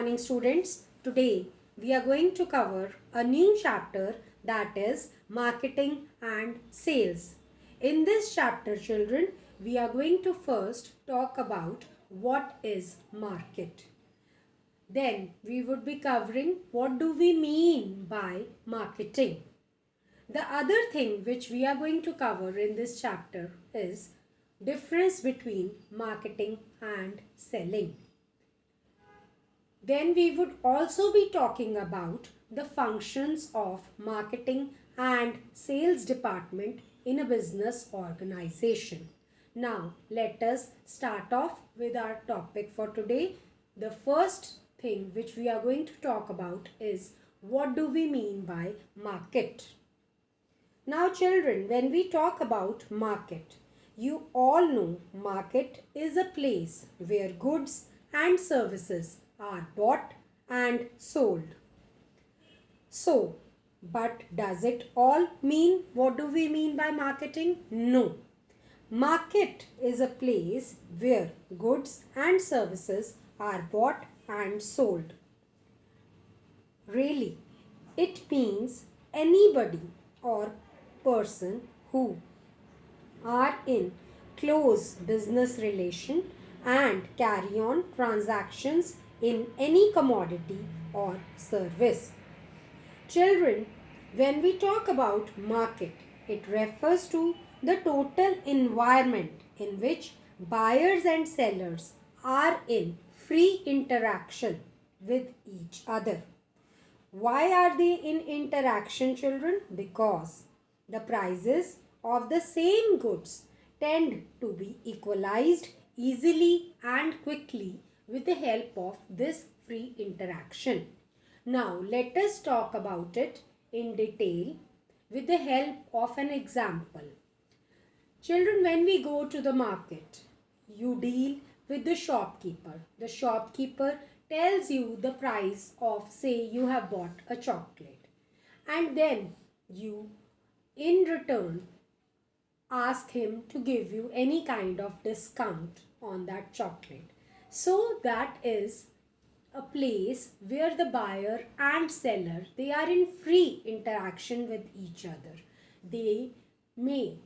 morning, students. Today we are going to cover a new chapter, that is marketing and sales. In this chapter, children, we are going to first talk about what is market. Then we would be covering what do we mean by marketing. The other thing which we are going to cover in this chapter is difference between marketing and selling. Then we would also be talking about the functions of marketing and sales department in a business organization. Now let us start off with our topic for today. The first thing which we are going to talk about is what do we mean by market. Now children, when we talk about market, you all know market is a place where goods and services are bought and sold. So, but does it all mean what do we mean by marketing? No. Market is a place where goods and services are bought and sold. Really, it means anybody or person who are in close business relation and carry on transactions in any commodity or service. Children, when we talk about market, it refers to the total environment in which buyers and sellers are in free interaction with each other. Why are they in interaction, children? Because the prices of the same goods tend to be equalized easily and quickly with the help of this free interaction. Now let us talk about it in detail with the help of an example. Children, when we go to the market, you deal with the shopkeeper. The shopkeeper tells you the price of, say, you have bought a chocolate, and then you in return ask him to give you any kind of discount on that chocolate. So that is a place where the buyer and seller, they are in free interaction with each other. They may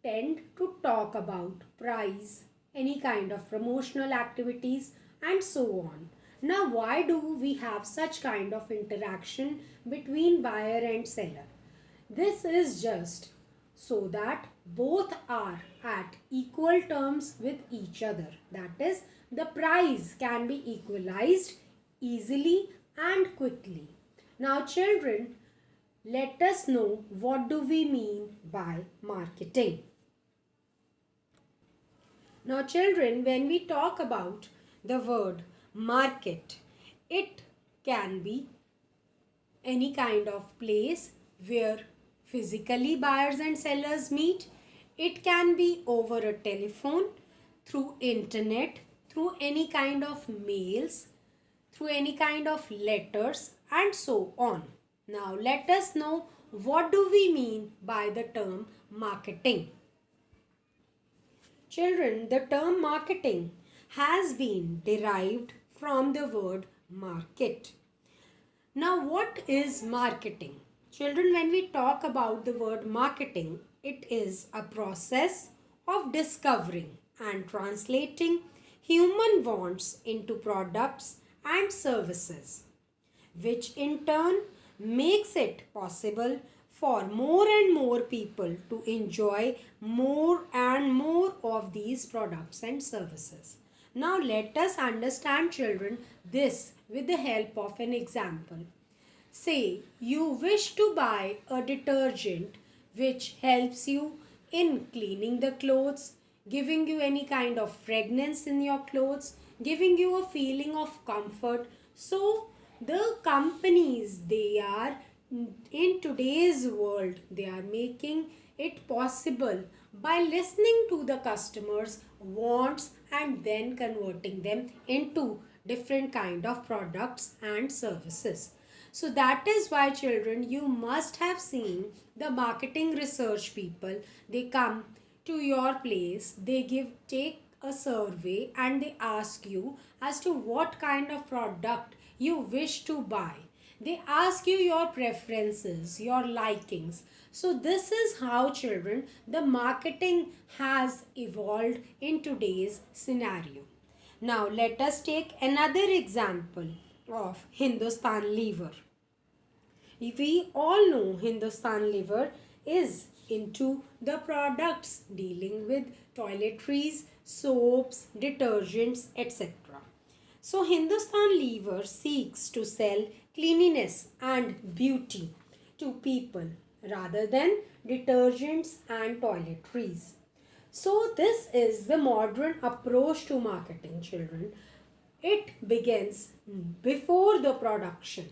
tend to talk about price, any kind of promotional activities and so on. Now why do we have such kind of interaction between buyer and seller? This is just so that both are at equal terms with each other. That is, the price can be equalized easily and quickly. Now children, let us know what do we mean by marketing. Now children, when we talk about the word market, it can be any kind of place where physically buyers and sellers meet. It can be over a telephone, through internet, through any kind of mails, through any kind of letters and so on. Now let us know what do we mean by the term marketing. Children, the term marketing has been derived from the word market. Now what is marketing? Children, when we talk about the word marketing, it is a process of discovering and translating human wants into products and services, which in turn makes it possible for more and more people to enjoy more and more of these products and services. Now let us understand, children, this with the help of an example. Say you wish to buy a detergent which helps you in cleaning the clothes, giving you any kind of fragrance in your clothes, giving you a feeling of comfort. So the companies, they are in today's world, they are making it possible by listening to the customers' wants and then converting them into different kind of products and services. So that is why, children, you must have seen the marketing research people. They come to your place, they take a survey and they ask you as to what kind of product you wish to buy. They ask you your preferences, your likings. So, this is how, children, the marketing has evolved in today's scenario. Now, let us take another example of Hindustan Lever. We all know Hindustan Lever is into the products dealing with toiletries, soaps, detergents, etc. So, Hindustan Lever seeks to sell cleanliness and beauty to people rather than detergents and toiletries. So, this is the modern approach to marketing, children. It begins before the production.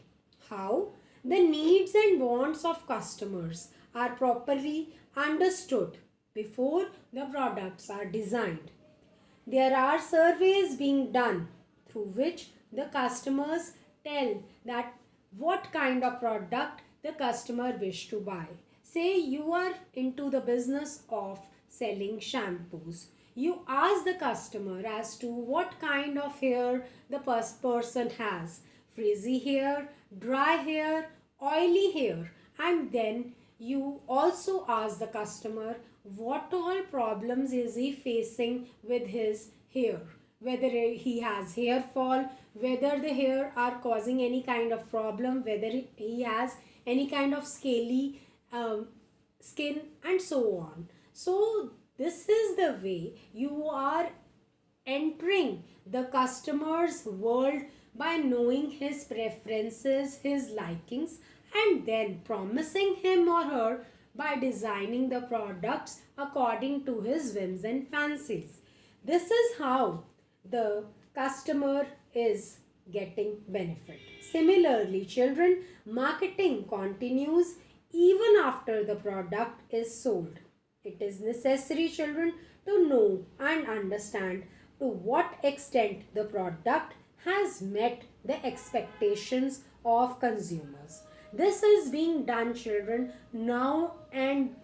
How? The needs and wants of customers are properly understood before the products are designed. There are surveys being done through which the customers tell that what kind of product the customer wish to buy. Say you are into the business of selling shampoos. You ask the customer as to what kind of hair the person has. Frizzy hair, dry hair, oily hair, and then you also ask the customer what all problems is he facing with his hair, whether he has hair fall, whether the hair are causing any kind of problem, whether he has any kind of scaly skin, and so on. So this is the way you are entering the customer's world by knowing his preferences, his likings, and then promising him or her by designing the products according to his whims and fancies. This is how the customer is getting benefit. Similarly, children, marketing continues even after the product is sold. It is necessary, children, to know and understand to what extent the product has met the expectations of consumers. This is being done, children, now and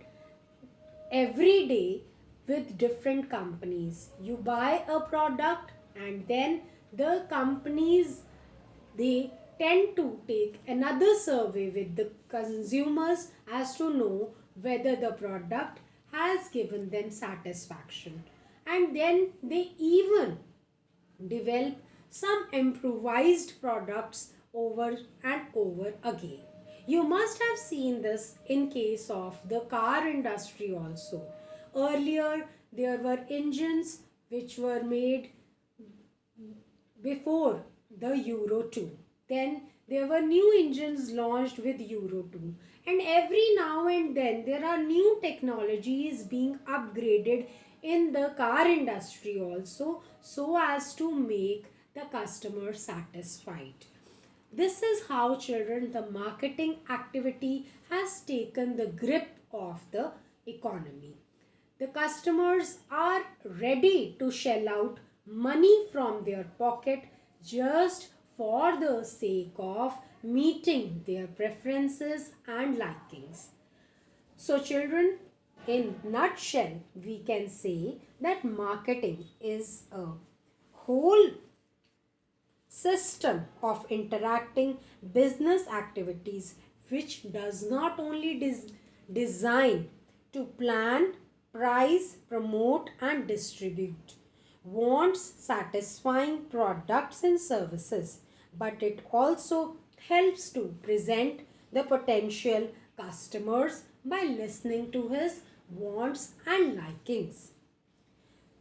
every day with different companies. You buy a product and then the companies, they tend to take another survey with the consumers as to know whether the product has given them satisfaction, and then they even develop some improvised products over and over again. You must have seen this in case of the car industry also. Earlier there were engines which were made before the Euro 2. Then there were new engines launched with Euro 2. And every now and then there are new technologies being upgraded in the car industry also, so as to make the customer satisfied. This is how, children, the marketing activity has taken the grip of the economy. The customers are ready to shell out money from their pocket just for the sake of meeting their preferences and likings. So, children, in nutshell, we can say that marketing is a whole system of interacting business activities which does not only design to plan, price, promote and distribute wants satisfying products and services, but it also helps to present the potential customers by listening to his wants and likings.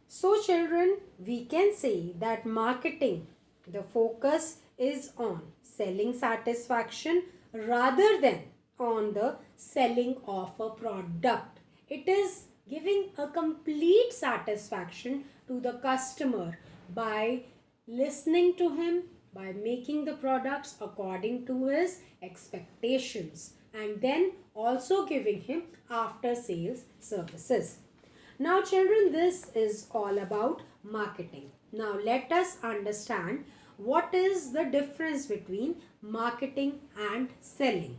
So, children, we can say that marketing, the focus is on selling satisfaction rather than on the selling of a product. It is giving a complete satisfaction to the customer by listening to him, by making the products according to his expectations, and then also giving him after sales services. Now, children, this is all about marketing. Now, let us understand what is the difference between marketing and selling.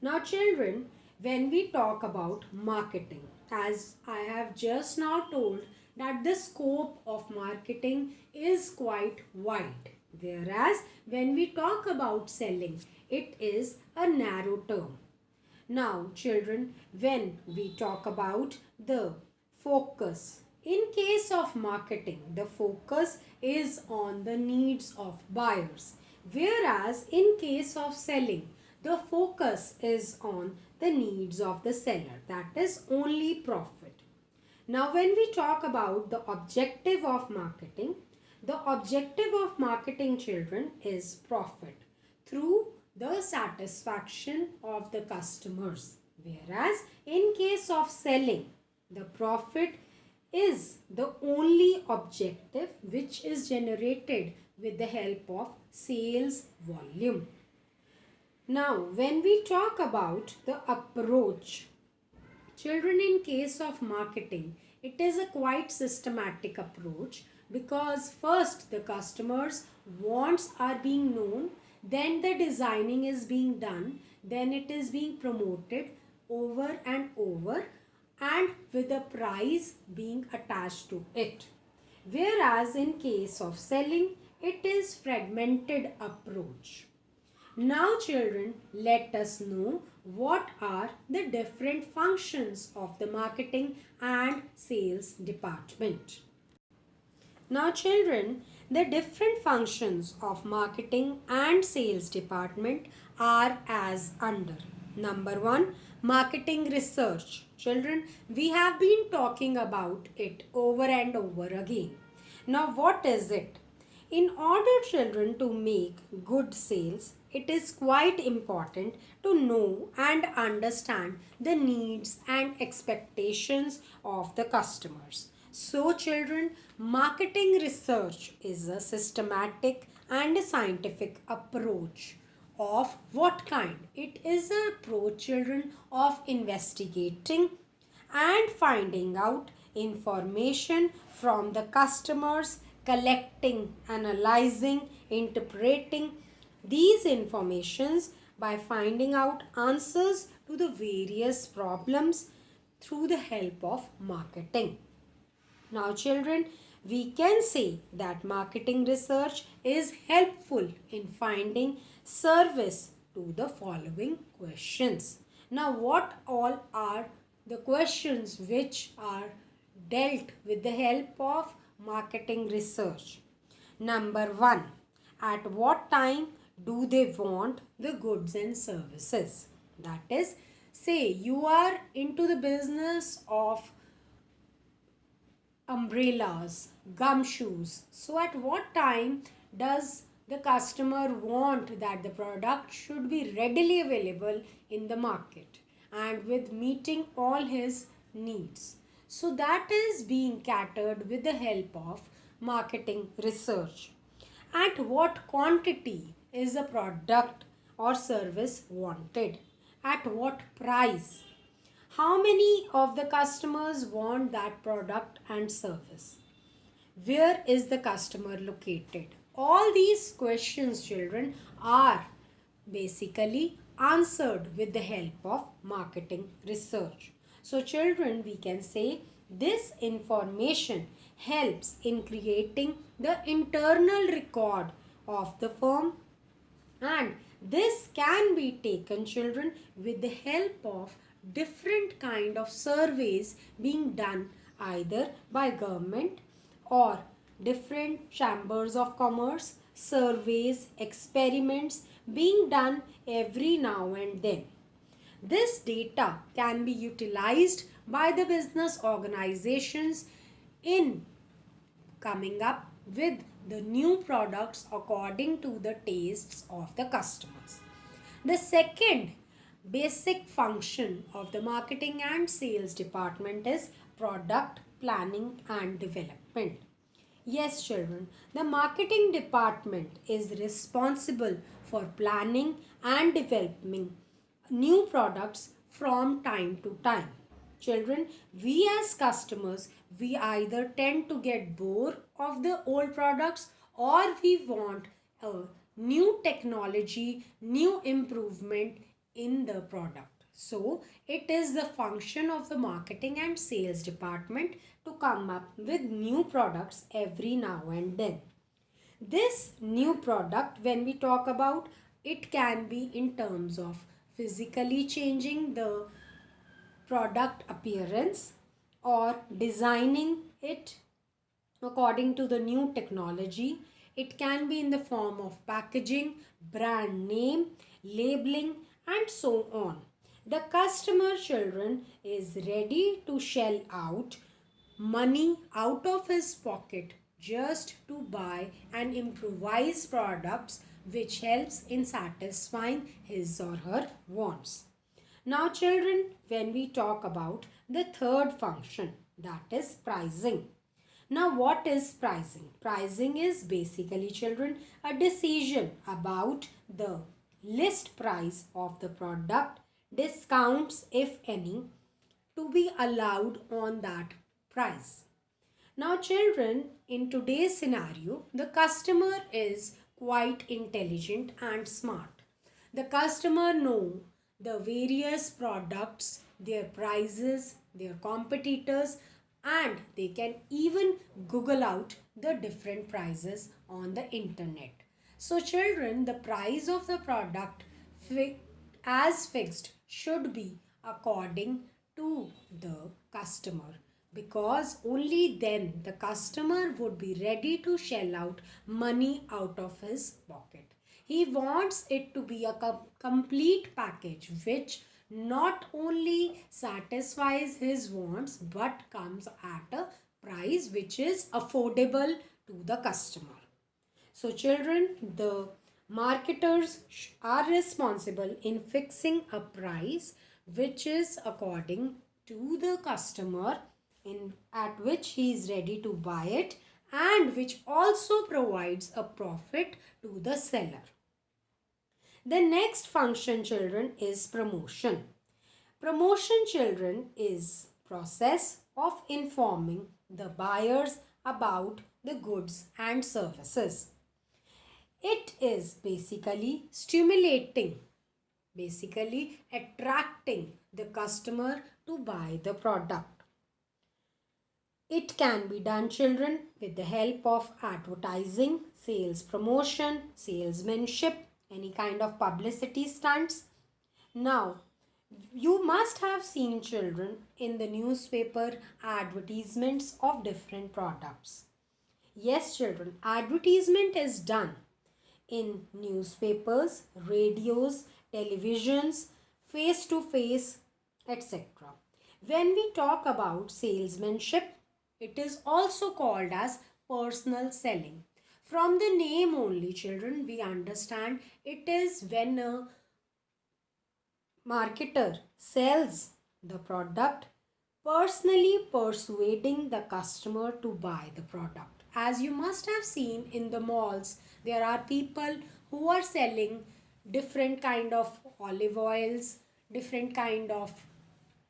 Now, children, when we talk about marketing, as I have just now told, that the scope of marketing is quite wide. Whereas when we talk about selling, it is a narrow term. Now, children, when we talk about the focus, in case of marketing, the focus is on the needs of buyers. Whereas in case of selling, the focus is on the needs of the seller. That is only profit. Now, when we talk about the objective of marketing, the objective of marketing, children, is profit through the satisfaction of the customers. Whereas in case of selling, the profit is the only objective which is generated with the help of sales volume. Now, when we talk about the approach, children, in case of marketing, it is a quite systematic approach because first the customers' wants are being known, then the designing is being done, then it is being promoted over and over and with a price being attached to it. Whereas in case of selling, it is fragmented approach. Now, children, let us know what are the different functions of the marketing and sales department. Now, children, the different functions of marketing and sales department are as under. Number one, marketing research. Children, we have been talking about it over and over again. Now, what is it? In order, children, to make good sales, it is quite important to know and understand the needs and expectations of the customers. So, children, marketing research is a systematic and a scientific approach of what kind? It is an approach, children, of investigating and finding out information from the customers, collecting, analyzing, interpreting these informations by finding out answers to the various problems through the help of marketing. Now, children, we can say that marketing research is helpful in finding service to the following questions. Now, what all are the questions which are dealt with the help of marketing research? Number one, at what time do they want the goods and services? That is, say you are into the business of umbrellas, gumshoes. So, at what time does the customer want that the product should be readily available in the market and with meeting all his needs? So, that is being catered with the help of marketing research. At what quantity is a product or service wanted? At what price? How many of the customers want that product and service? Where is the customer located? All these questions, children, are basically answered with the help of marketing research. So, children, we can say this information helps in creating the internal record of the firm, and this can be taken, children, with the help of different kind of surveys being done either by government or different chambers of commerce, surveys, experiments being done every now and then. This data can be utilized by the business organizations in coming up with the new products according to the tastes of the customers. The second basic function of the marketing and sales department is product planning and development. Yes, children, the marketing department is responsible for planning and developing new products from time to time. Children, we as customers, we either tend to get bored of the old products or we want a new technology, new improvement in the product. So, it is the function of the marketing and sales department to come up with new products every now and then. This new product, when we talk about, it can be in terms of physically changing the product appearance or designing it according to the new technology. It can be in the form of packaging, brand name, labeling, and so on. The customer, children, is ready to shell out money out of his pocket just to buy and improvise products which helps in satisfying his or her wants. Now, children, when we talk about the third function, that is pricing. Now, what is pricing? Pricing is basically, children, a decision about the list price of the product, discounts, if any, to be allowed on that price. Now, children, in today's scenario, the customer is quite intelligent and smart. The customer know the various products, their prices, their competitors, and they can even Google out the different prices on the internet. So, children, the price of the product as fixed should be according to the customer, because only then the customer would be ready to shell out money out of his pocket. He wants it to be a complete package which not only satisfies his wants but comes at a price which is affordable to the customer. So, children, the marketers are responsible in fixing a price which is according to the customer, in at which he is ready to buy it, and which also provides a profit to the seller. The next function, children, is promotion. Promotion, children, is process of informing the buyers about the goods and services. It is basically stimulating, basically attracting the customer to buy the product. It can be done, children, with the help of advertising, sales promotion, salesmanship, any kind of publicity stunts. Now, you must have seen, children, in the newspaper advertisements of different products. Yes, children, advertisement is done in newspapers, radios, televisions, face to face, etc. When we talk about salesmanship, it is also called as personal selling. From the name only, children, we understand it is when a marketer sells the product, personally persuading the customer to buy the product. As you must have seen in the malls, there are people who are selling different kind of olive oils, different kind of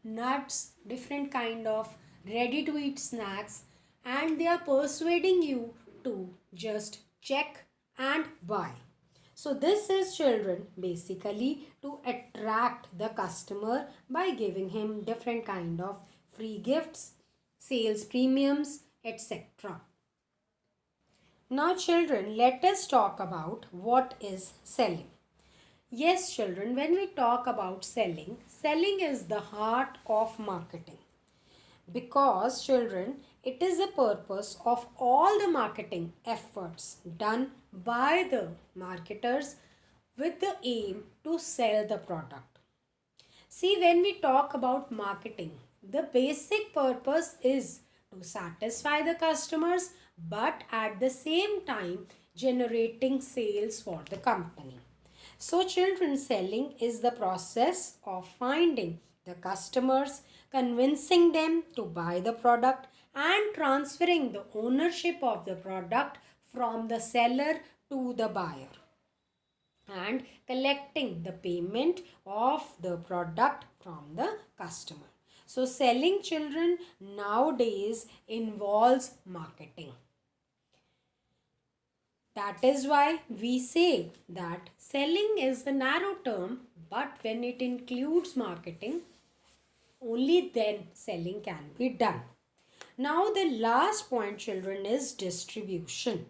nuts, different kind of ready to eat snacks, and they are persuading you to just check and buy. So this is, children, basically to attract the customer by giving him different kind of free gifts, sales premiums, etc. Now, children, let us talk about what is selling. Yes, children, when we talk about selling, selling is the heart of marketing. Because, children, it is the purpose of all the marketing efforts done by the marketers with the aim to sell the product. See, when we talk about marketing, the basic purpose is to satisfy the customers, but at the same time generating sales for the company. So, children, selling is the process of finding the customers, convincing them to buy the product, and transferring the ownership of the product from the seller to the buyer, and collecting the payment of the product from the customer. So, selling, children, nowadays involves marketing. That is why we say that selling is the narrow term, but when it includes marketing, only then selling can be done. Now, the last point, children, is distribution.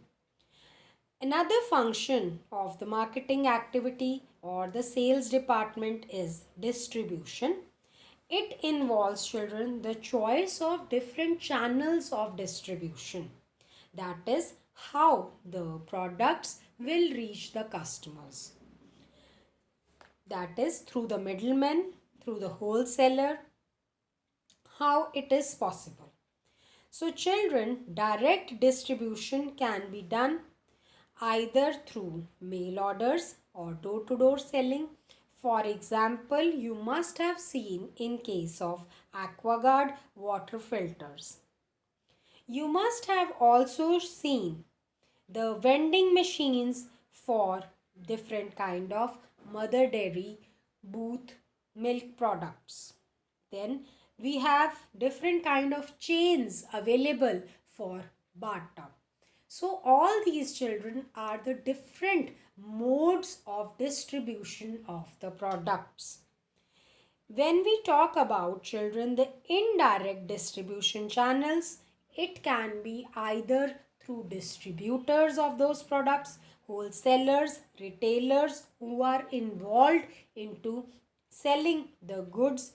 Another function of the marketing activity or the sales department is distribution. It involves children the choice of different channels of distribution. That is how the products will reach the customers. That is through the middleman, through the wholesaler, how it is possible. So children, direct distribution can be done either through mail orders or door-to-door selling. For example, you must have seen in case of AquaGuard water filters. You must have also seen the vending machines for different kind of mother dairy booth milk products. Then we have different kind of chains available for bathtub. So all these children are the different modes of distribution of the products. When we talk about children, the indirect distribution channels, it can be either through distributors of those products, wholesalers, retailers who are involved into selling the goods.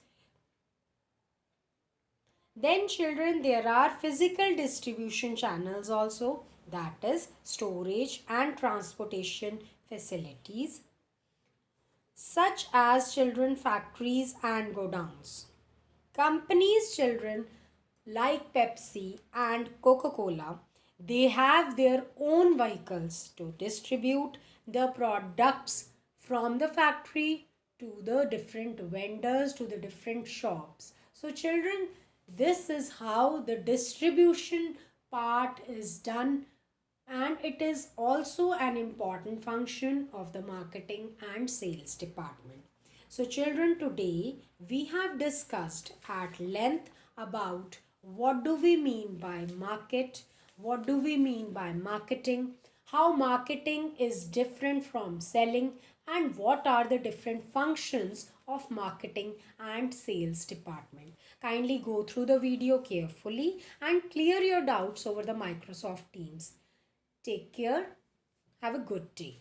Then children, there are physical distribution channels also, that is storage and transportation facilities such as children factories and godowns. Companies children like Pepsi and Coca-Cola, they have their own vehicles to distribute the products from the factory to the different vendors, to the different shops. So children, this is how the distribution part is done, and it is also an important function of the marketing and sales department. So children, today we have discussed at length about what do we mean by market, what do we mean by marketing, how marketing is different from selling, and what are the different functions of marketing and sales department. Kindly go through the video carefully and clear your doubts over the Microsoft Teams. Take care. Have a good day.